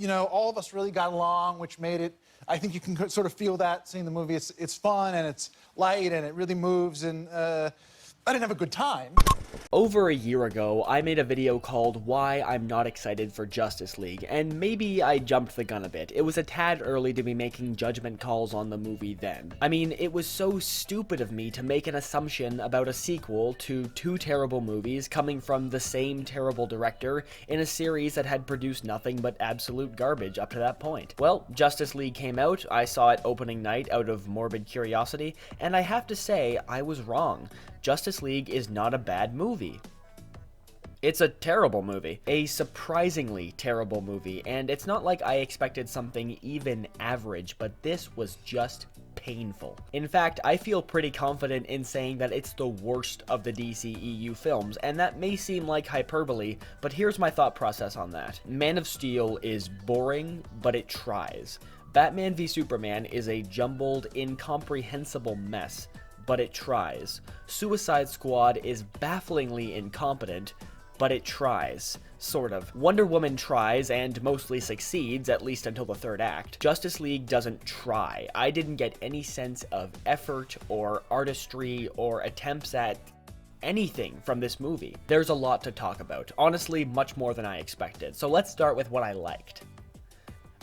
all of us really got along, which made it, I think you can sort of feel that seeing the movie. It's fun and it's light and it really moves, and I didn't have a good time. Over a year ago, I made a video called Why I'm Not Excited for Justice League, and maybe I jumped the gun a bit. It was a tad early to be making judgment calls on the movie then. I mean, it was so stupid of me to make an assumption about a sequel to two terrible movies coming from the same terrible director in a series that had produced nothing but absolute garbage up to that point. Well, Justice League came out, I saw it opening night out of morbid curiosity, and I have to say, I was wrong. Justice League is not a bad movie. It's a terrible movie. A surprisingly terrible movie, and it's not like I expected something even average, but this was just painful. In fact, I feel pretty confident in saying that it's the worst of the DCEU films, and that may seem like hyperbole, but here's my thought process on that. Man of Steel is boring, but it tries. Batman v Superman is a jumbled, incomprehensible mess, but it tries. Suicide Squad is bafflingly incompetent, but it tries. Sort of. Wonder Woman tries and mostly succeeds, at least until the third act. Justice League doesn't try. I didn't get any sense of effort or artistry or attempts at anything from this movie. There's a lot to talk about. Honestly, much more than I expected. So let's start with what I liked.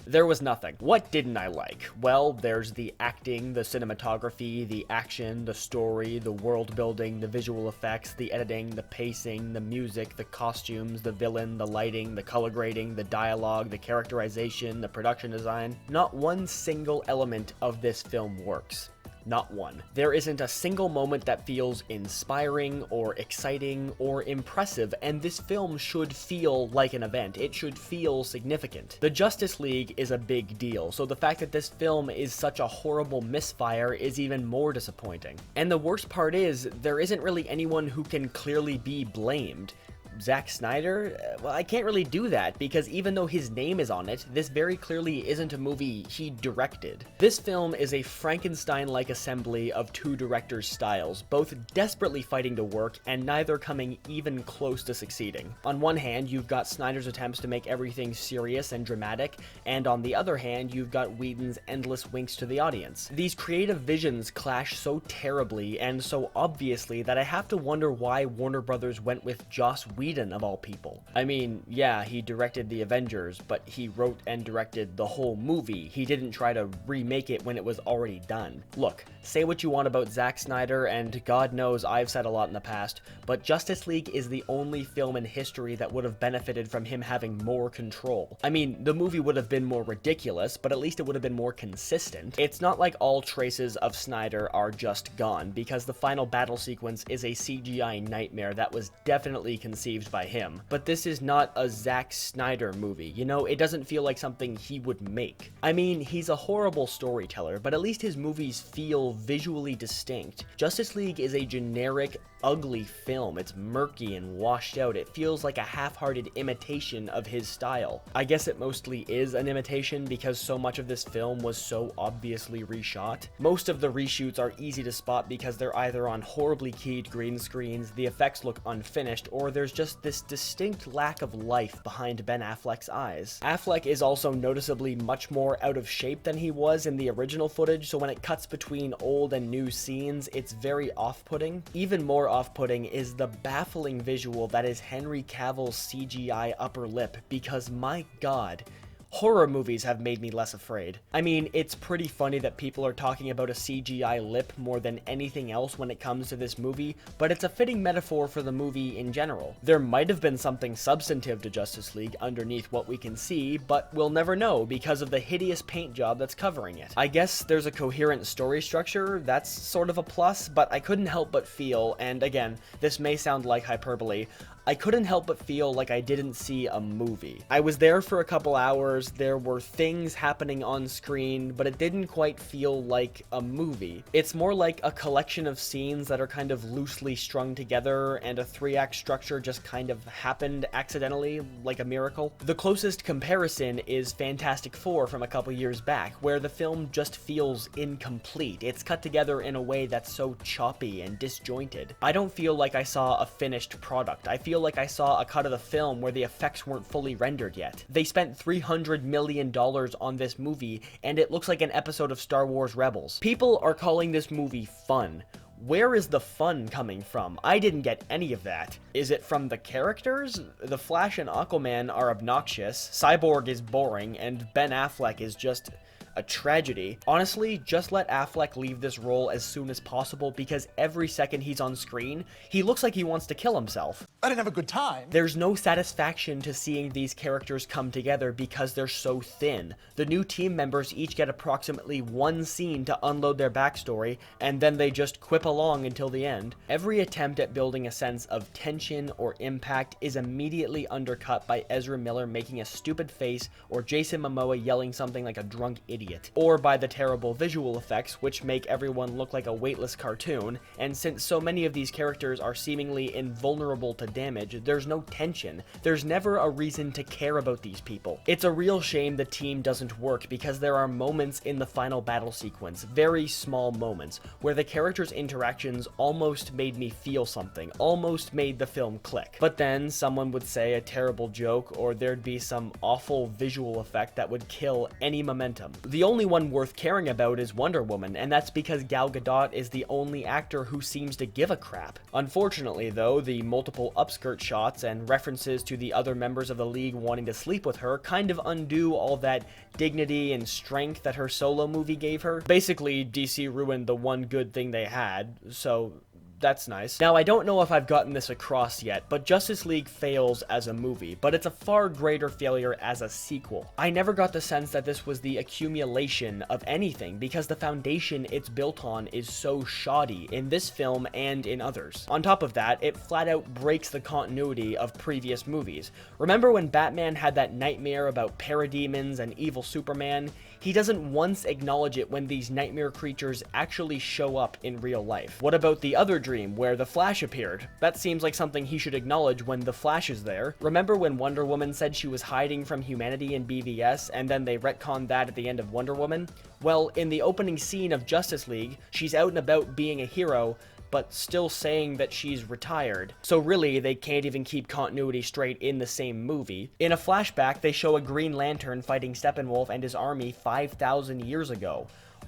There was nothing. What didn't I like? Well, there's the acting, the cinematography, the action, the story, the world building, the visual effects, the editing, the pacing, the music, the costumes, the villain, the lighting, the color grading, the dialogue, the characterization, the production design. Not one single element of this film works. Not one. There isn't a single moment that feels inspiring or exciting or impressive, and this film should feel like an event. It should feel significant. The Justice League is a big deal, so the fact that this film is such a horrible misfire is even more disappointing. And the worst part is, there isn't really anyone who can clearly be blamed. Zack Snyder? Well, I can't really do that, because even though his name is on it, this very clearly isn't a movie he directed. This film is a Frankenstein-like assembly of two directors' styles, both desperately fighting to work, and neither coming even close to succeeding. On one hand, you've got Snyder's attempts to make everything serious and dramatic, and on the other hand, you've got Whedon's endless winks to the audience. These creative visions clash so terribly and so obviously that I have to wonder why Warner Brothers went with Joss Whedon of all people. I mean, yeah, he directed The Avengers, but he wrote and directed the whole movie. He didn't try to remake it when it was already done. Look, say what you want about Zack Snyder, and God knows I've said a lot in the past, but Justice League is the only film in history that would have benefited from him having more control. I mean, the movie would have been more ridiculous, but at least it would have been more consistent. It's not like all traces of Snyder are just gone, because the final battle sequence is a CGI nightmare that was definitely conceived by him. But this is not a Zack Snyder movie, it doesn't feel like something he would make. I mean, he's a horrible storyteller, but at least his movies feel visually distinct. Justice League is a generic, ugly film. It's murky and washed out. It feels like a half-hearted imitation of his style. I guess it mostly is an imitation because so much of this film was so obviously reshot. Most of the reshoots are easy to spot because they're either on horribly keyed green screens, the effects look unfinished, or there's just this distinct lack of life behind Ben Affleck's eyes. Affleck is also noticeably much more out of shape than he was in the original footage, so when it cuts between old and new scenes, it's very off-putting. Even more off-putting is the baffling visual that is Henry Cavill's CGI upper lip, because my god, horror movies have made me less afraid. I mean, it's pretty funny that people are talking about a CGI lip more than anything else when it comes to this movie, but it's a fitting metaphor for the movie in general. There might have been something substantive to Justice League underneath what we can see, but we'll never know because of the hideous paint job that's covering it. I guess there's a coherent story structure, that's sort of a plus, but I couldn't help but feel, and again, this may sound like hyperbole, I couldn't help but feel like I didn't see a movie. I was there for a couple hours, there were things happening on screen, but it didn't quite feel like a movie. It's more like a collection of scenes that are kind of loosely strung together, and a 3-act structure just kind of happened accidentally, like a miracle. The closest comparison is Fantastic Four from a couple years back, where the film just feels incomplete. It's cut together in a way that's so choppy and disjointed. I don't feel like I saw a finished product. I feel feel like I saw a cut of the film where the effects weren't fully rendered yet. They spent $300 million on this movie, and it looks like an episode of Star Wars Rebels. People are calling this movie fun. Where is the fun coming from? I didn't get any of that. Is it from the characters? The Flash and Aquaman are obnoxious, Cyborg is boring, and Ben Affleck is just a tragedy. Honestly, just let Affleck leave this role as soon as possible, because every second he's on screen, he looks like he wants to kill himself. I didn't have a good time. There's no satisfaction to seeing these characters come together because they're so thin. The new team members each get approximately one scene to unload their backstory, and then they just quip along until the end. Every attempt at building a sense of tension or impact is immediately undercut by Ezra Miller making a stupid face, or Jason Momoa yelling something like a drunk idiot. Or by the terrible visual effects, which make everyone look like a weightless cartoon, and since so many of these characters are seemingly invulnerable to damage, there's no tension. There's never a reason to care about these people. It's a real shame the team doesn't work, because there are moments in the final battle sequence, very small moments, where the characters' interactions almost made me feel something, almost made the film click. But then someone would say a terrible joke, or there'd be some awful visual effect that would kill any momentum. The only one worth caring about is Wonder Woman, and that's because Gal Gadot is the only actor who seems to give a crap. Unfortunately though, the multiple upskirt shots and references to the other members of the League wanting to sleep with her kind of undo all that dignity and strength that her solo movie gave her. Basically, DC ruined the one good thing they had, so that's nice. Now, I don't know if I've gotten this across yet, but Justice League fails as a movie, but it's a far greater failure as a sequel. I never got the sense that this was the accumulation of anything, because the foundation it's built on is so shoddy in this film and in others. On top of that, it flat out breaks the continuity of previous movies. Remember when Batman had that nightmare about parademons and evil Superman? He doesn't once acknowledge it when these nightmare creatures actually show up in real life. What about the other dream where the Flash appeared? That seems like something he should acknowledge when the Flash is there. Remember when Wonder Woman said she was hiding from humanity in BVS, and then they retconned that at the end of Wonder Woman? Well, in the opening scene of Justice League, she's out and about being a hero, but still saying that she's retired. So really, they can't even keep continuity straight in the same movie. In a flashback, they show a Green Lantern fighting Steppenwolf and his army 5,000 years ago.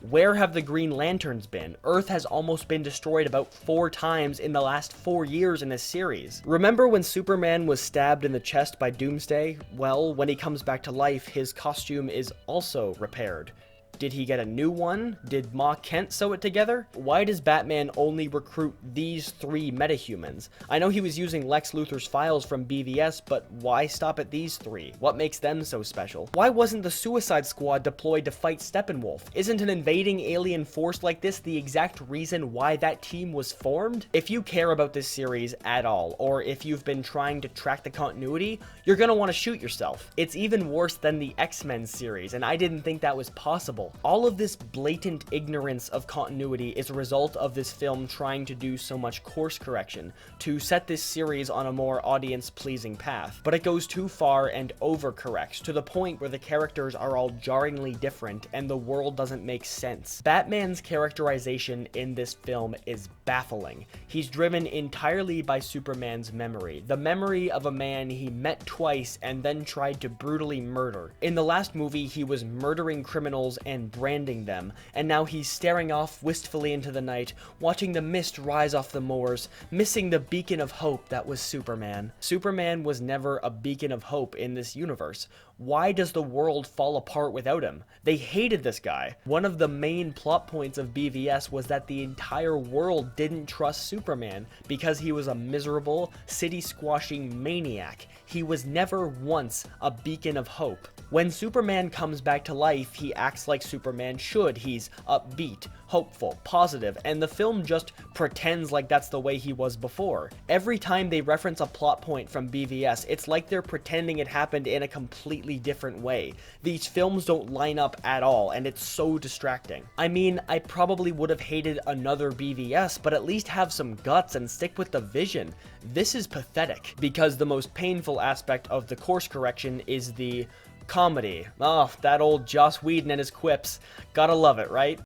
Where have the Green Lanterns been? Earth has almost been destroyed about 4 times in the last 4 years in this series. Remember when Superman was stabbed in the chest by Doomsday? Well, when he comes back to life, his costume is also repaired. Did he get a new one? Did Ma Kent sew it together? Why does Batman only recruit these 3 metahumans? I know he was using Lex Luthor's files from BVS, but why stop at these 3? What makes them so special? Why wasn't the Suicide Squad deployed to fight Steppenwolf? Isn't an invading alien force like this the exact reason why that team was formed? If you care about this series at all, or if you've been trying to track the continuity, you're gonna want to shoot yourself. It's even worse than the X-Men series, and I didn't think that was possible. All of this blatant ignorance of continuity is a result of this film trying to do so much course correction to set this series on a more audience-pleasing path. But it goes too far and overcorrects to the point where the characters are all jarringly different and the world doesn't make sense. Batman's characterization in this film is baffling. He's driven entirely by Superman's memory, the memory of a man he met twice and then tried to brutally murder. In the last movie, he was murdering criminals and branding them, and now he's staring off wistfully into the night, watching the mist rise off the moors, missing the beacon of hope that was Superman. Superman was never a beacon of hope in this universe. Why does the world fall apart without him? They hated this guy. One of the main plot points of BVS was that the entire world didn't trust Superman because he was a miserable, city-squashing maniac. He was never once a beacon of hope. When Superman comes back to life, he acts like Superman should. He's upbeat, hopeful, positive, and the film just pretends like that's the way he was before. Every time they reference a plot point from BVS, it's like they're pretending it happened in a completely different way. These films don't line up at all, and it's so distracting. I mean, I probably would have hated another BVS, but at least have some guts and stick with the vision. This is pathetic, because the most painful aspect of the course correction is the comedy. Oh, that old Joss Whedon and his quips. Gotta love it, right?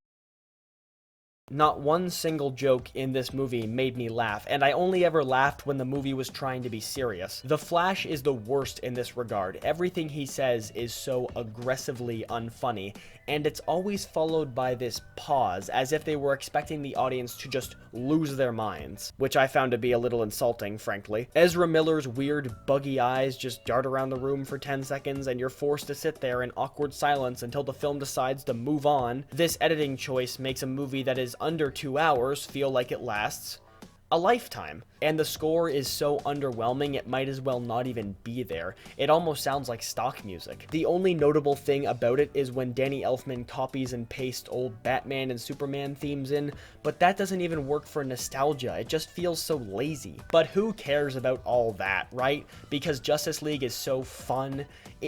Not one single joke in this movie made me laugh, and I only ever laughed when the movie was trying to be serious. The Flash is the worst in this regard. Everything he says is so aggressively unfunny, and it's always followed by this pause, as if they were expecting the audience to just lose their minds, which I found to be a little insulting, frankly. Ezra Miller's weird, buggy eyes just dart around the room for 10 seconds, and you're forced to sit there in awkward silence until the film decides to move on. This editing choice makes a movie that is under 2 hours feel like it lasts a lifetime. And the score is so underwhelming it might as well not even be there. It almost sounds like stock music. The only notable thing about it is when Danny Elfman copies and pastes old Batman and Superman themes in, but that doesn't even work for nostalgia. It just feels so lazy. But who cares about all that, right? Because Justice League is so fun.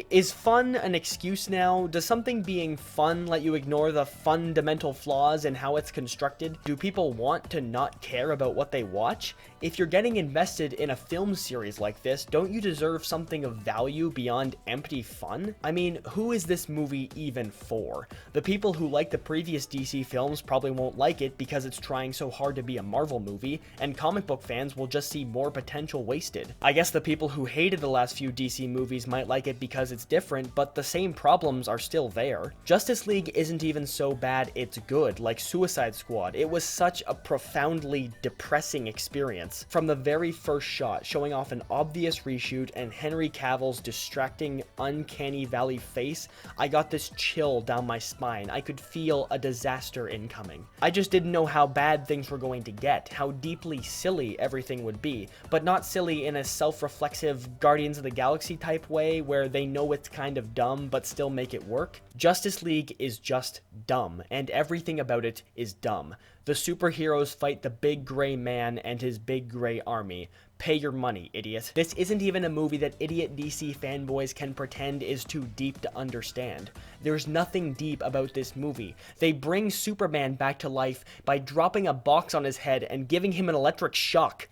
Is fun an excuse now? Does something being fun let you ignore the fundamental flaws in how it's constructed? Do people want to not care about what they watch? If you're getting invested in a film series like this, don't you deserve something of value beyond empty fun? I mean, who is this movie even for? The people who like the previous DC films probably won't like it because it's trying so hard to be a Marvel movie, and comic book fans will just see more potential wasted. I guess the people who hated the last few DC movies might like it because it's different, but the same problems are still there. Justice League isn't even so bad it's good, like Suicide Squad. It was such a profoundly depressing experience. From the very first shot, showing off an obvious reshoot and Henry Cavill's distracting, uncanny valley face, I got this chill down my spine. I could feel a disaster incoming. I just didn't know how bad things were going to get, how deeply silly everything would be, but not silly in a self-reflexive Guardians of the Galaxy type way where they know it's kind of dumb but still make it work. Justice League is just dumb, and everything about it is dumb. The superheroes fight the big gray man and his big gray army. Pay your money, idiot. This isn't even a movie that idiot DC fanboys can pretend is too deep to understand. There's nothing deep about this movie. They bring Superman back to life by dropping a box on his head and giving him an electric shock.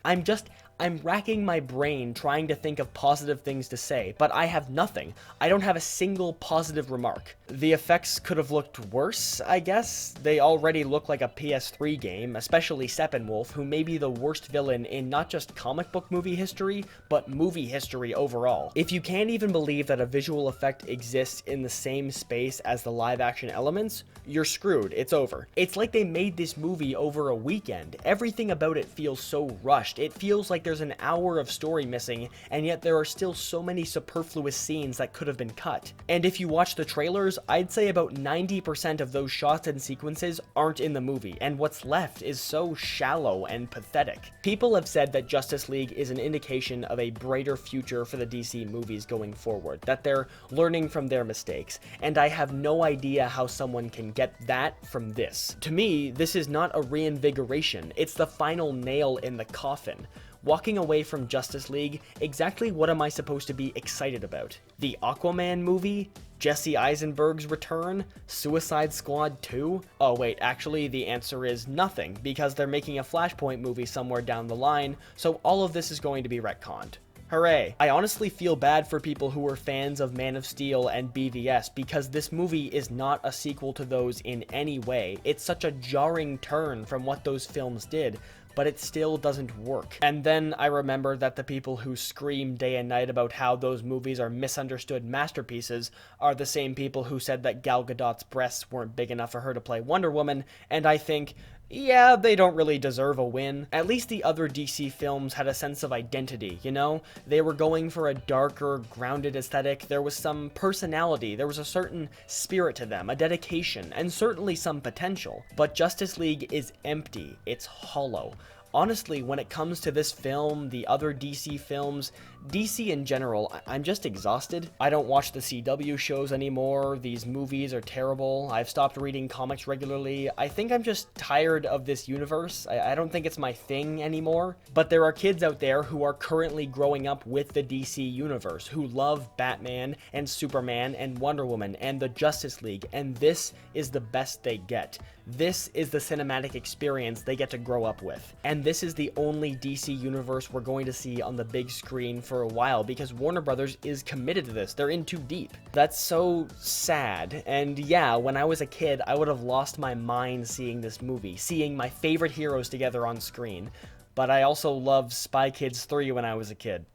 I'm racking my brain trying to think of positive things to say, but I have nothing. I don't have a single positive remark. The effects could have looked worse, I guess. They already look like a PS3 game, especially Steppenwolf, who may be the worst villain in not just comic book movie history, but movie history overall. If you can't even believe that a visual effect exists in the same space as the live action elements, you're screwed. It's over. It's like they made this movie over a weekend. Everything about it feels so rushed. It feels like there's an hour of story missing, and yet there are still so many superfluous scenes that could have been cut. And if you watch the trailers, I'd say about 90% of those shots and sequences aren't in the movie, and what's left is so shallow and pathetic. People have said that Justice League is an indication of a brighter future for the DC movies going forward, that they're learning from their mistakes, and I have no idea how someone can get that from this. To me, this is not a reinvigoration, it's the final nail in the coffin. Walking away from Justice League, exactly what am I supposed to be excited about? The Aquaman movie? Jesse Eisenberg's return? Suicide Squad 2? Oh wait, actually the answer is nothing, because they're making a Flashpoint movie somewhere down the line, so all of this is going to be retconned. Hooray. I honestly feel bad for people who were fans of Man of Steel and BVS because this movie is not a sequel to those in any way. It's such a jarring turn from what those films did, but it still doesn't work. And then I remember that the people who scream day and night about how those movies are misunderstood masterpieces are the same people who said that Gal Gadot's breasts weren't big enough for her to play Wonder Woman, and I think, yeah, they don't really deserve a win. At least the other DC films had a sense of identity, you know? They were going for a darker, grounded aesthetic. There was some personality, there was a certain spirit to them, a dedication, and certainly some potential. But Justice League is empty, it's hollow. Honestly, when it comes to this film, the other DC films, DC in general, I'm just exhausted. I don't watch the CW shows anymore. These movies are terrible. I've stopped reading comics regularly. I think I'm just tired of this universe. I don't think it's my thing anymore. But there are kids out there who are currently growing up with the DC universe, who love Batman and Superman and Wonder Woman and the Justice League, and this is the best they get. This is the cinematic experience they get to grow up with. And this is the only DC universe we're going to see on the big screen for a while because Warner Brothers is committed to this. They're in too deep. That's so sad. And yeah, when I was a kid, I would have lost my mind seeing this movie, seeing my favorite heroes together on screen. But I also loved Spy Kids 3 when I was a kid.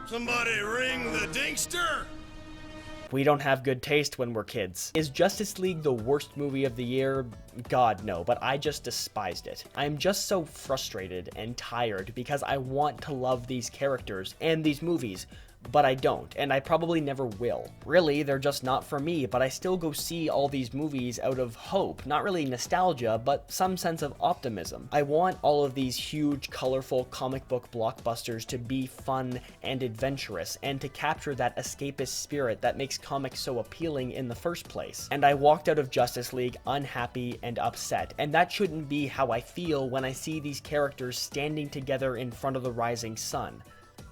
Somebody ring the dingster! We don't have good taste when we're kids. Is Justice League the worst movie of the year? God, no, but I just despised it. I'm just so frustrated and tired because I want to love these characters and these movies, but I don't, and I probably never will. Really, they're just not for me, but I still go see all these movies out of hope, not really nostalgia, but some sense of optimism. I want all of these huge, colorful comic book blockbusters to be fun and adventurous, and to capture that escapist spirit that makes comics so appealing in the first place. And I walked out of Justice League unhappy and upset, and that shouldn't be how I feel when I see these characters standing together in front of the rising sun.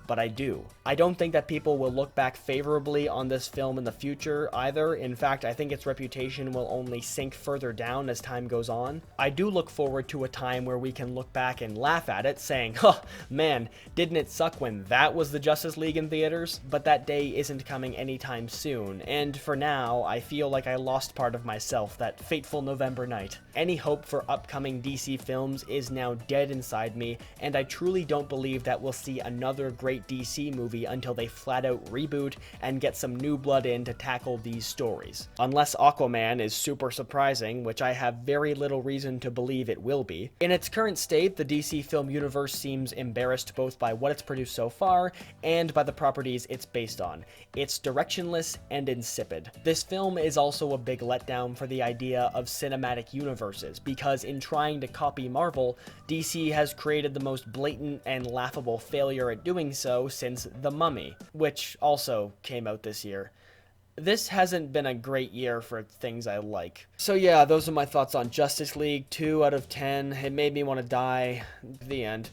But I do. I don't think that people will look back favorably on this film in the future either. In fact, I think its reputation will only sink further down as time goes on. I do look forward to a time where we can look back and laugh at it, saying, "Huh, man, didn't it suck when that was the Justice League in theaters?" But that day isn't coming anytime soon, and for now, I feel like I lost part of myself that fateful November night. Any hope for upcoming DC films is now dead inside me, and I truly don't believe that we'll see another great DC movie until they flat out reboot and get some new blood in to tackle these stories. Unless Aquaman is super surprising, which I have very little reason to believe it will be. In its current state, the DC film universe seems embarrassed both by what it's produced so far and by the properties it's based on. It's directionless and insipid. This film is also a big letdown for the idea of cinematic universes, because in trying to copy Marvel, DC has created the most blatant and laughable failure at doing so since The Mummy, which also came out this year. This hasn't been a great year for things I like. So yeah, those are my thoughts on Justice League. 2 out of 10. It made me want to die. The end.